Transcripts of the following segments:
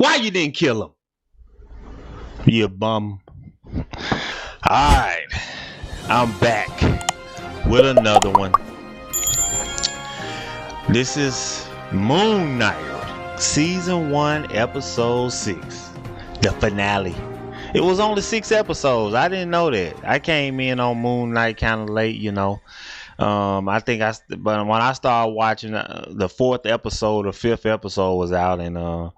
Why you didn't kill him? You bum. Alright, I'm back with another one. This is Moon Knight, Season 1, Episode 6. The finale. It was only 6 episodes. I didn't know that. I came in on Moon Knight kind of late, but when I started watching the 4th episode, the 5th episode was out, and I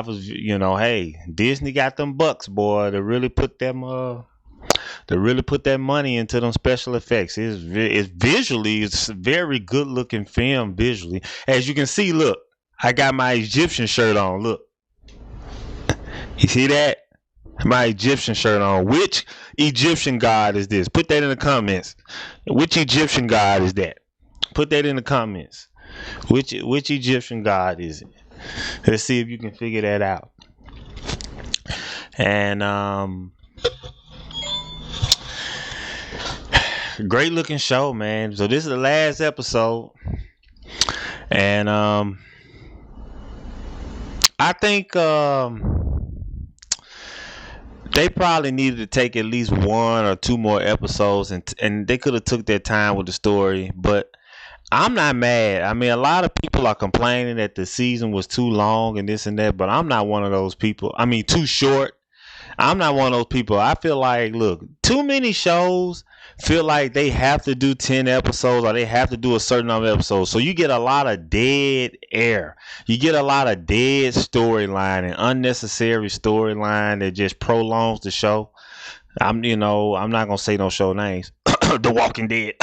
was, hey, Disney got them bucks, boy, to really put that money into them special effects. It's visually, it's a very good looking film visually. As you can see, look, I got my Egyptian shirt on. Look, you see that? My Egyptian shirt on. Which Egyptian god is this? Put that in the comments. Which Egyptian god is that? Put that in the comments. Which Egyptian god is it? Let's see if you can figure that out. And great looking show, man. So this is the last episode, and I think they probably needed to take at least 1 or 2 more episodes, and they could have took their time with the story. But I'm not mad. I mean, a lot of people are complaining that the season was too long and this and that, but I'm not one of those people. I mean, too short. I'm not one of those people. I feel like, look, too many shows feel like they have to do 10 episodes or they have to do a certain number of episodes. So you get a lot of dead air. You get a lot of dead storyline and unnecessary storyline that just prolongs the show. I'm not going to say no show names. The Walking Dead.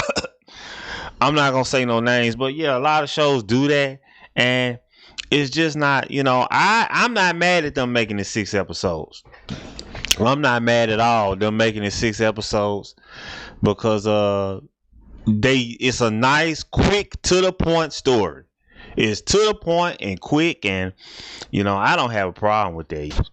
I'm not going to say no names, but yeah, a lot of shows do that. And it's just not, I'm not mad at them making it 6 episodes. I'm not mad at all them making it 6 episodes because it's a nice, quick, to the point story. It's to the point and quick, and I don't have a problem with that.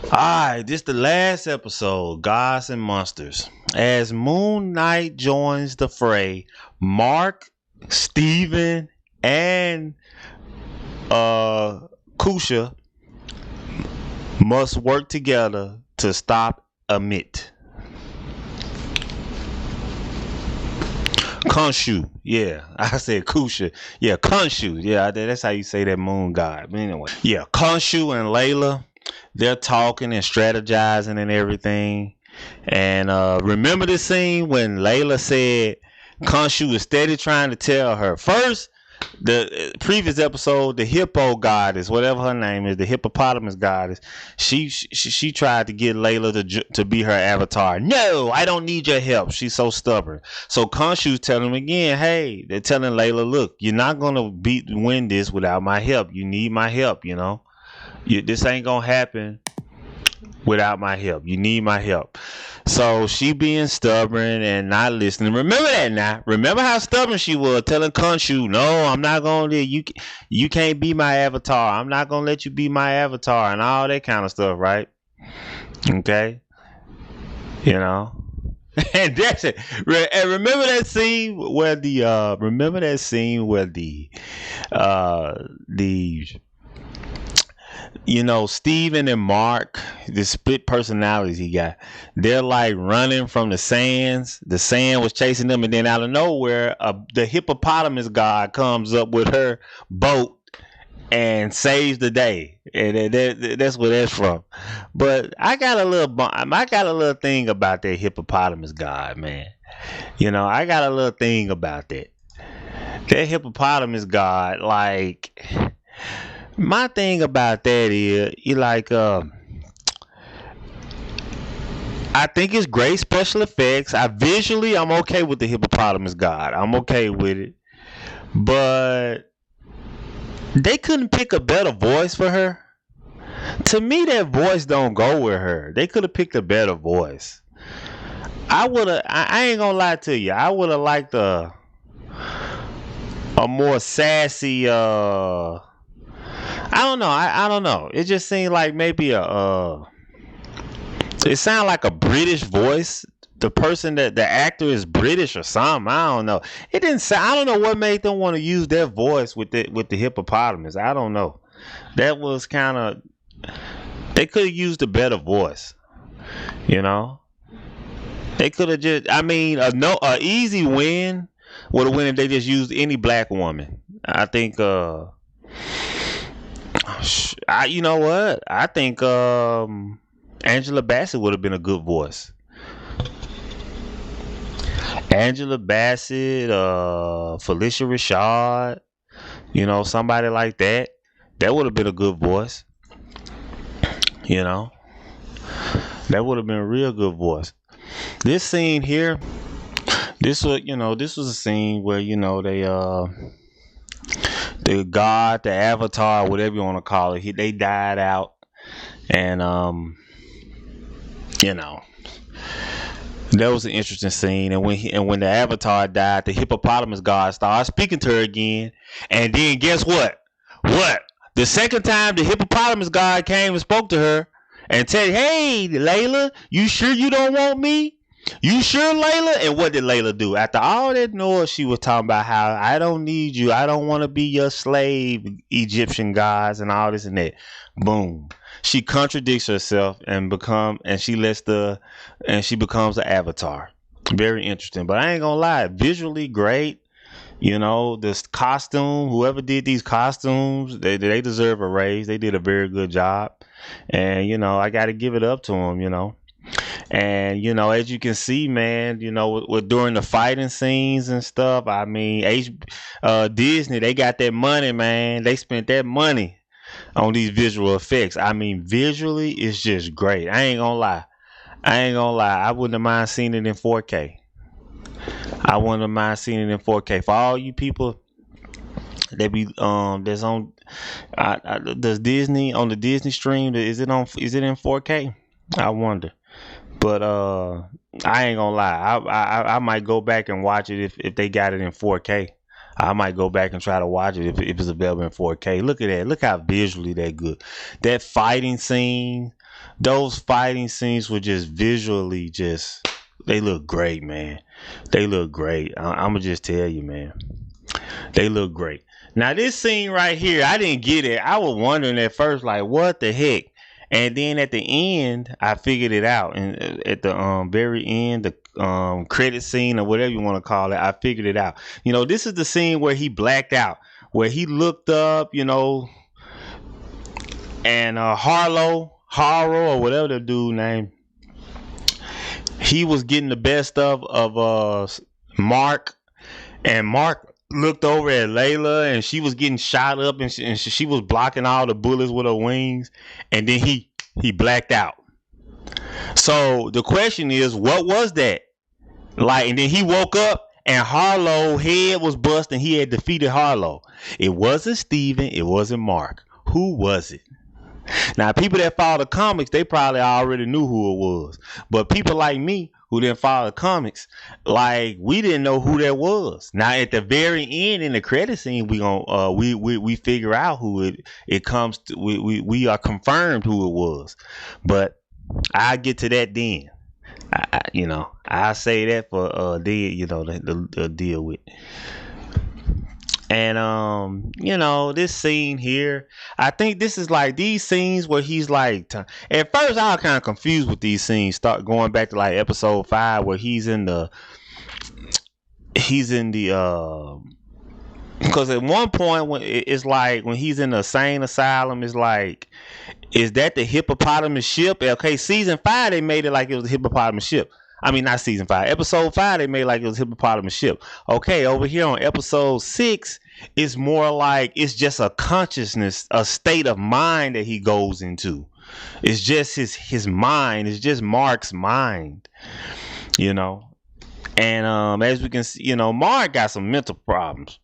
Alright, this is the last episode, Gods and Monsters. As Moon Knight joins the fray, Mark, Steven, and Kusha must work together to stop Amit. Khonshu, yeah, I said Kusha. Yeah, Khonshu, yeah, that's how you say that moon god. But anyway, yeah, Khonshu and Layla, they're talking and strategizing and everything. And remember the scene when Layla said Khonshu was steady trying to tell her first. The previous episode, the hippo goddess, whatever her name is, the hippopotamus goddess, she tried to get Layla to be her avatar. No, I don't need your help. She's so stubborn. So Khonshu's telling him again, hey, they're telling Layla, look, you're not gonna win this without my help. You need my help. This ain't gonna happen without my help. You need my help. So she being stubborn and not listening. Remember that now. Remember how stubborn she was, telling Khonshu, no, I'm not going to, you can't be my avatar. I'm not going to let you be my avatar and all that kind of stuff, right? Okay. And that's it. And remember that scene where Steven and Mark, the split personalities he got, they're like running from the sands. The sand was chasing them, and then out of nowhere, the hippopotamus god comes up with her boat and saves the day. And that's where that's from. But I got a little thing about that hippopotamus god, man. I got a little thing about that. That hippopotamus god, like. My thing about that is, I think it's great special effects. I'm okay with the hippopotamus god. I'm okay with it. But they couldn't pick a better voice for her. To me, that voice don't go with her. They could have picked a better voice. I ain't gonna lie to you. I would have liked a more sassy, I don't know. I don't know. It just seemed like maybe it sounded like a British voice. The actor is British or something. I don't know. It didn't sound. I don't know what made them want to use their voice with the hippopotamus. I don't know. That was kind of, they could have used a better voice. You know, they could have just. I mean, a easy win would have win if they just used any black woman. I think. You know what? I think Angela Bassett would have been a good voice. Angela Bassett, Felicia Rashad, somebody like that. That would have been a good voice. You know, that would have been a real good voice. This scene here, this was a scene where the god, the avatar, whatever you want to call it, they died out, and you know, that was an interesting scene. And when the avatar died, the hippopotamus god started speaking to her again. And then guess what? What? The second time the hippopotamus god came and spoke to her and said, "Hey, Layla, you sure you don't want me? You sure, Layla?" And what did Layla do? After all that noise, she was talking about how I don't need you. I don't want to be your slave, Egyptian gods, and all this and that. Boom. She contradicts herself and she becomes an avatar. Very interesting. But I ain't gonna lie, visually great. This costume, whoever did these costumes, they deserve a raise. They did a very good job. And I gotta give it up to them, And as you can see, man, with during the fighting scenes and stuff, I mean, Disney, they got that money, man. They spent that money on these visual effects. I mean, visually, it's just great. I ain't gonna lie. I wouldn't have mind seeing it in 4K. I wouldn't have mind seeing it in 4K. For all you people that be that's on, does Disney on the Disney stream? Is it in 4K? I wonder. But I ain't gonna lie. I might go back and watch it if they got it in 4K. I might go back and try to watch it if it's available in 4K. Look at that. Look how visually that good. That fighting scene, those fighting scenes were just visually they look great, man. They look great. I'm gonna just tell you, man. They look great. Now this scene right here, I didn't get it. I was wondering at first, like, what the heck? And then at the end, I figured it out. And at the very end, the credit scene or whatever you want to call it, I figured it out. This is the scene where he blacked out, where he looked up, and Haro or whatever the dude name, he was getting the best of Mark, and Mark looked over at Layla, and she was getting shot up, and she was blocking all the bullets with her wings, and then he blacked out. So the question is, what was that? Like, and then he woke up, and Harlow's head was busted, and he had defeated Harlow. It wasn't Steven, it wasn't Mark. Who was it? Now, people that follow the comics, they probably already knew who it was. But people like me who didn't follow the comics, like, we didn't know who that was. Now, at the very end in the credit scene, we figure out who it comes to. We are confirmed who it was. But I'll get to that then. I'll say that for the deal with. And this scene here, I think this is like these scenes where he's like, at first I was kind of confused with these scenes, start going back to like episode 5 where he's in the because at one point when it's like when he's in the insane asylum, it's like, is that the hippopotamus ship? Okay, season 5 they made it like it was a hippopotamus ship. I mean, not season 5. Episode 5, they made like it was hippopotamus ship. Okay, over here on episode 6, it's more like it's just a consciousness, a state of mind that he goes into. It's just his mind. It's just Mark's mind, And as we can see, Mark got some mental problems.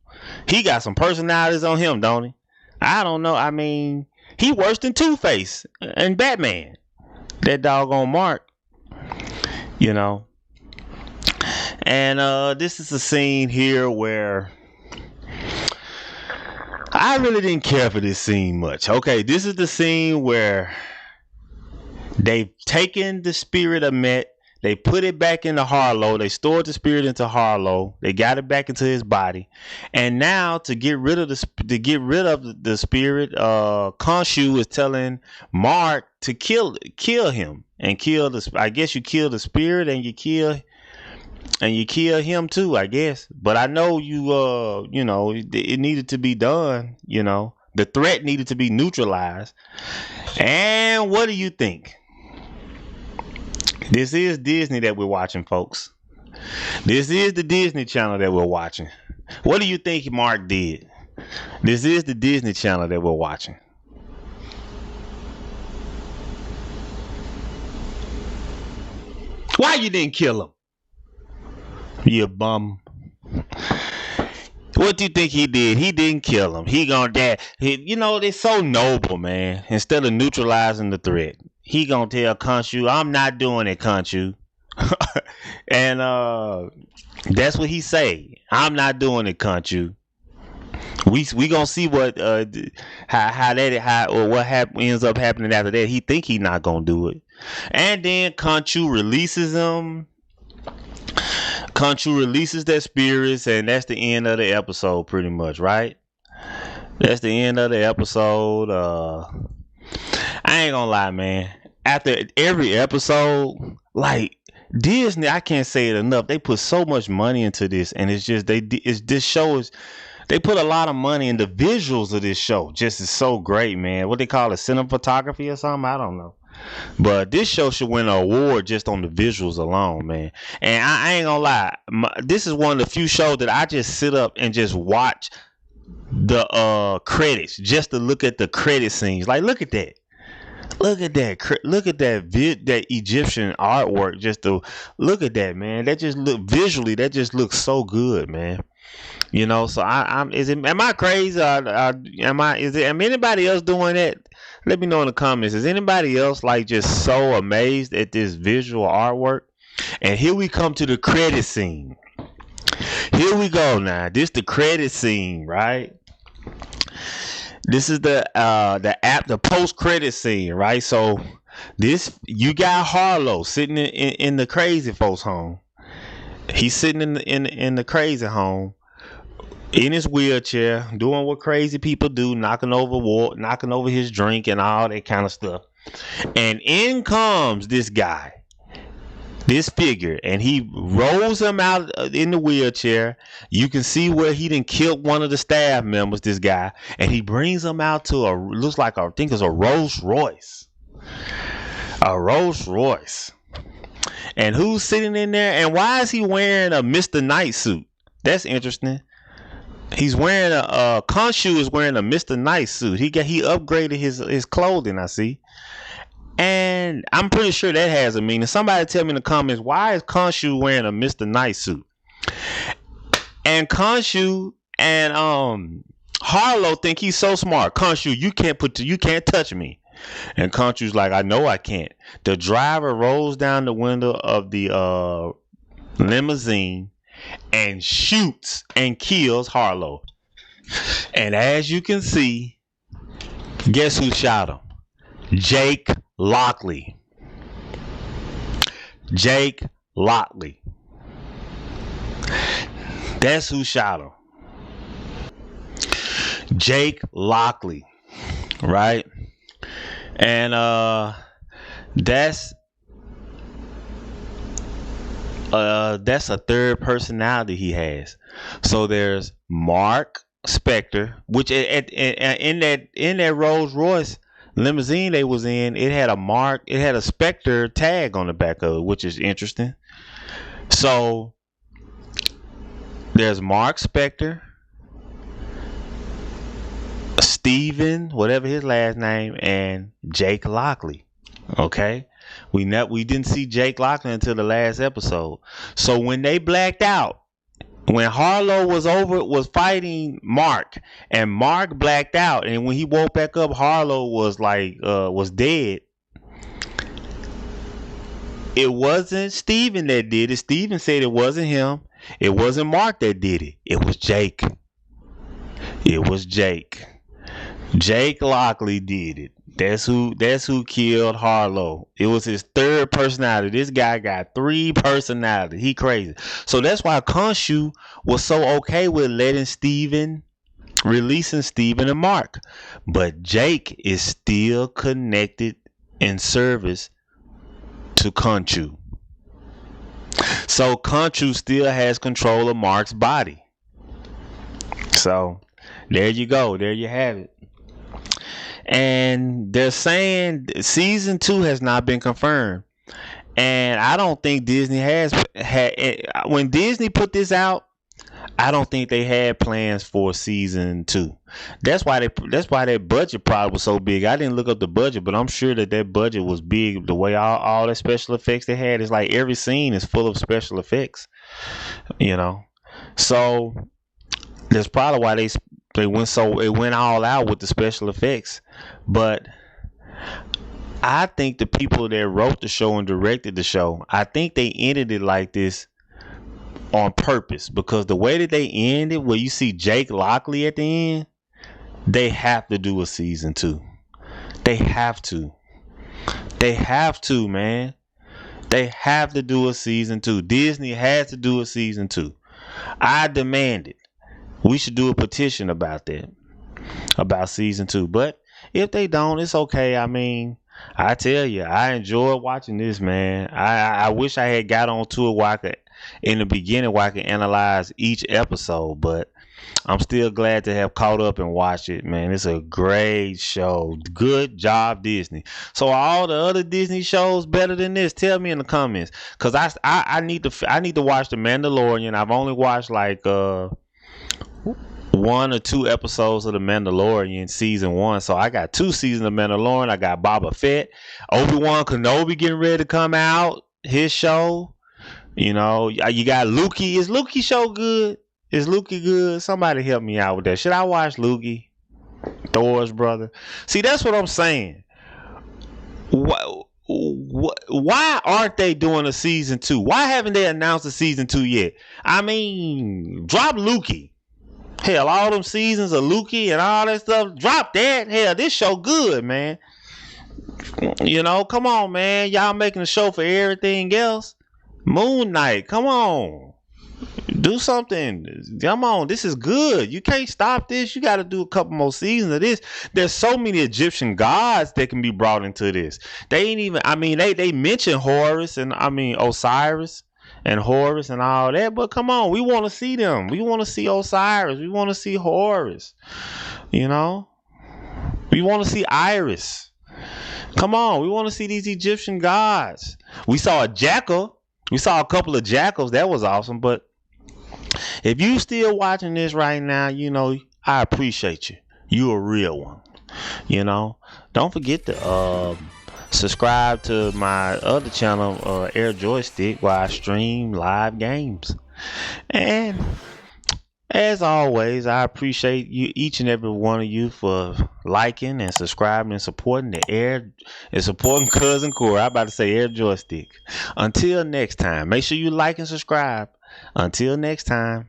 He got some personalities on him, don't he? I don't know. I mean, he worse than Two-Face and Batman. That doggone Mark. And this is a scene here where I really didn't care for this scene much. Okay, this is the scene where they've taken the spirit of Met, They put it back into Harlow. They stored the spirit into Harlow. They got it back into his body. And now to get rid of the spirit, Khonshu is telling Mark to kill him and kill the. I guess you kill the spirit and you kill him too, I guess. But I know it needed to be done. The threat needed to be neutralized. And what do you think? This is Disney that we're watching, folks. This is the Disney Channel that we're watching. What do you think Mark did? This is the Disney Channel that we're watching. Why you didn't kill him? You bum. What do you think he did? He didn't kill him. He gonna die. They're so noble, man. Instead of neutralizing the threat, he gonna tell Khonshu, "I'm not doing it, Khonshu." And that's what he say. "I'm not doing it, Khonshu." We gonna see what ends up happening after that. He think he not gonna do it, and then Khonshu releases him. Khonshu releases their spirits, and that's the end of the episode, pretty much, right? That's the end of the episode. I ain't gonna lie, man. After every episode, like Disney, I can't say it enough. They put so much money into this, and it's just this show is. They put a lot of money in the visuals of this show. Just is so great, man. What they call it, cinematography or something? I don't know. But this show should win an award just on the visuals alone, man. And I ain't gonna lie, this is one of the few shows that I just sit up and just watch the credits, just to look at the credit scenes. Like, look at that. Look at that. Look at that Egyptian artwork. Just to look at that, man. That just look visually. That just looks so good, man. So am I crazy? Am anybody else doing that? Let me know in the comments. Is anybody else like just so amazed at this visual artwork? And here we come to the credit scene. Here we go now. This the credit scene, right? This is the post credit scene, right? So you got Harlow sitting in the crazy folks home. He's sitting in the crazy home, in his wheelchair, doing what crazy people do, knocking over his drink and all that kind of stuff. And in comes this guy, this figure, and he rolls him out in the wheelchair. You can see where he done killed one of the staff members, this guy, and he brings him out to looks like I think it's a Rolls Royce. A Rolls Royce. And who's sitting in there? And why is he wearing a Mr. Knight suit? That's interesting. He's wearing Khonshu is wearing a Mr. Knight suit. He upgraded his clothing, I see. And I'm pretty sure that has a meaning. Somebody tell me in the comments, why is Khonshu wearing a Mr. Knight suit? And Khonshu and Harlow think he's so smart. Khonshu, you can't touch me. And Khonshu's like, I know I can't. The driver rolls down the window of the limousine and shoots and kills Harlow. And as you can see, guess who shot him? Jake Lockley. Jake Lockley. That's who shot him. Jake Lockley. Right? And that's a third personality he has. So there's Mark Spector, which in that Rolls Royce limousine they was in, it had a Spector tag on the back of it, which is interesting. So there's Mark Spector, Steven, whatever his last name, and Jake Lockley. Okay, we didn't see Jake Lockley until the last episode. So when they blacked out, when Harlow was fighting Mark, and Mark blacked out, and when he woke back up, Harlow was dead. It wasn't Steven that did it. Steven said it wasn't him. It wasn't Mark that did it. It was Jake. It was Jake. Jake Lockley did it. That's who killed Harlow. It was his third personality. This guy got three personalities. He crazy. So that's why Khonshu was so okay with releasing Steven and Mark. But Jake is still connected in service to Khonshu. So Khonshu still has control of Mark's body. So there you go. There you have it. And they're saying season 2 has not been confirmed. And I don't think Disney has had when Disney put this out, I don't think they had plans for season 2. That's why that budget probably was so big. I didn't look up the budget, but I'm sure that budget was big. The way all the special effects they had is like every scene is full of special effects, you know. So that's probably why it went all out with the special effects. But I think the people that wrote the show and directed the show, I think they ended it like this on purpose, because the way that they ended, where you see Jake Lockley at the end, they have to do a season 2. They have to. They have to, man. They have to do a season 2. Disney has to do a season 2. I demand it. We should do a petition about that, about season 2. But if they don't, it's okay. I mean, I tell you, I enjoyed watching this, man. I wish I had got on to it in the beginning where I could analyze each episode, but I'm still glad to have caught up and watched it, man. It's a great show. Good job, Disney. So are all the other Disney shows better than this? Tell me in the comments, cause I need to watch The Mandalorian. I've only watched like 1 or 2 episodes of The Mandalorian season 1. So I got 2 seasons of Mandalorian. I got Boba Fett, Obi-Wan Kenobi getting ready to come out, his show. You know, you got Lukey. Is Lukey show good? Is Lukey good? Somebody help me out with that. Should I watch Lukey? Thor's brother. See, that's what I'm saying. Why aren't they doing a season 2? Why haven't they announced a season 2 yet? I mean, drop Lukey. Hell, all them seasons of Lukey and all that stuff, drop that. Hell, this show good, man. You know, come on, man. Y'all making a show for everything else. Moon Knight, come on. Do something. Come on, this is good. You can't stop this. You got to do a couple more seasons of this. There's so many Egyptian gods that can be brought into this. They ain't even, I mean, they mention Horus and, I mean, Osiris and Horus and all that, but come on, we want to see them. We want to see Osiris. We want to see Horus. You know? We want to see Iris. Come on, we want to see these Egyptian gods. We saw a jackal. We saw a couple of jackals. That was awesome. But if you still watching this right now, you know, I appreciate you. You a real one. You know, don't forget to subscribe to my other channel, Air Joystick, where I stream live games. And as always, I appreciate you, each and every one of you, for liking and subscribing and supporting the Air and supporting Cousin Corey. I'm about to say Air Joystick. Until next time, make sure you like and subscribe. Until next time.